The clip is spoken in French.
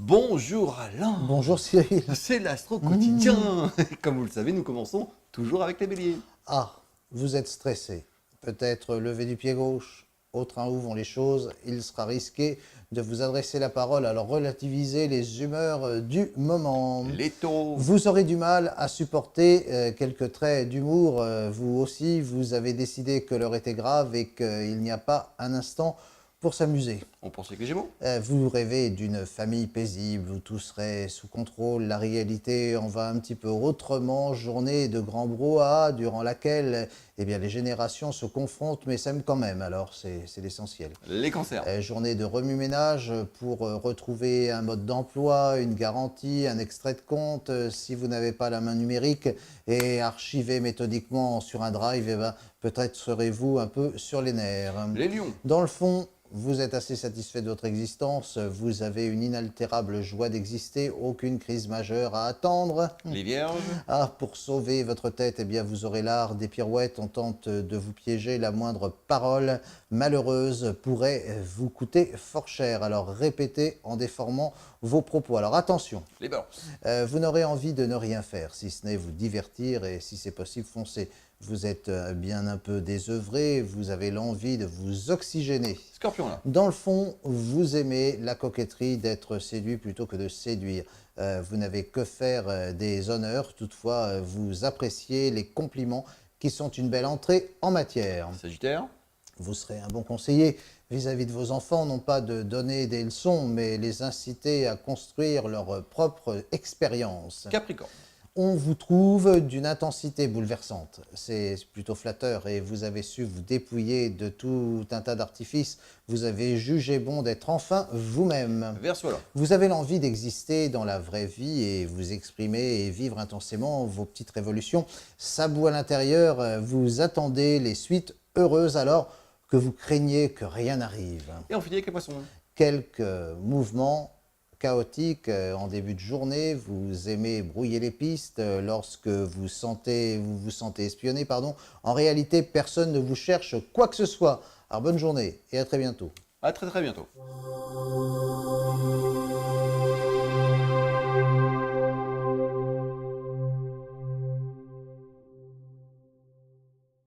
Bonjour Alain. Bonjour Cyril. C'est l'Astro quotidien. Comme vous le savez, nous commençons toujours avec les béliers. Ah, vous êtes stressé. Peut-être levé du pied gauche. Au train où vont les choses, il sera risqué de vous adresser la parole, alors relativisez les humeurs du moment. Les taureaux. Vous aurez du mal à supporter quelques traits d'humour. Vous aussi, vous avez décidé que l'heure était grave et qu'il n'y a pas un instant pour s'amuser. On poursuit avec les gémeaux. Vous rêvez d'une famille paisible où tout serait sous contrôle. La réalité en va un petit peu autrement. Journée de grand brouhaha durant laquelle les générations se confrontent mais s'aiment quand même. Alors c'est l'essentiel. Les cancers. Journée de remue-ménage pour retrouver un mode d'emploi, une garantie, un extrait de compte. Si vous n'avez pas la main numérique et archivé méthodiquement sur un drive, peut-être serez-vous un peu sur les nerfs. Les lions. Dans le fond, vous êtes assez satisfait de votre existence, vous avez une inaltérable joie d'exister, aucune crise majeure à attendre. Les vierges. Ah, pour sauver votre tête, vous aurez l'art des pirouettes, on tente de vous piéger, la moindre parole malheureuse pourrait vous coûter fort cher. Alors répétez en déformant vos propos. Alors attention, Les balances. vous n'aurez envie de ne rien faire, si ce n'est vous divertir et si c'est possible, foncez. Vous êtes bien un peu désœuvré, vous avez l'envie de vous oxygéner. Scorpion là. Dans le fond, vous aimez la coquetterie, d'être séduit plutôt que de séduire. Vous n'avez que faire des honneurs, toutefois vous appréciez les compliments qui sont une belle entrée en matière. Sagittaire. Vous serez un bon conseiller vis-à-vis de vos enfants, non pas de donner des leçons, mais les inciter à construire leur propre expérience. Capricorne. On vous trouve d'une intensité bouleversante. C'est plutôt flatteur et vous avez su vous dépouiller de tout un tas d'artifices. Vous avez jugé bon d'être enfin vous-même. Verseau là. Vous avez l'envie d'exister dans la vraie vie et vous exprimer et vivre intensément vos petites révolutions. Ça bout à l'intérieur, vous attendez les suites heureuses alors que vous craignez que rien n'arrive. Et on finit avec les poissons. Quelques mouvements chaotique en début de journée, vous aimez brouiller les pistes lorsque vous vous sentez espionné, pardon. En réalité, personne ne vous cherche quoi que ce soit. Alors bonne journée et à très bientôt. À très bientôt.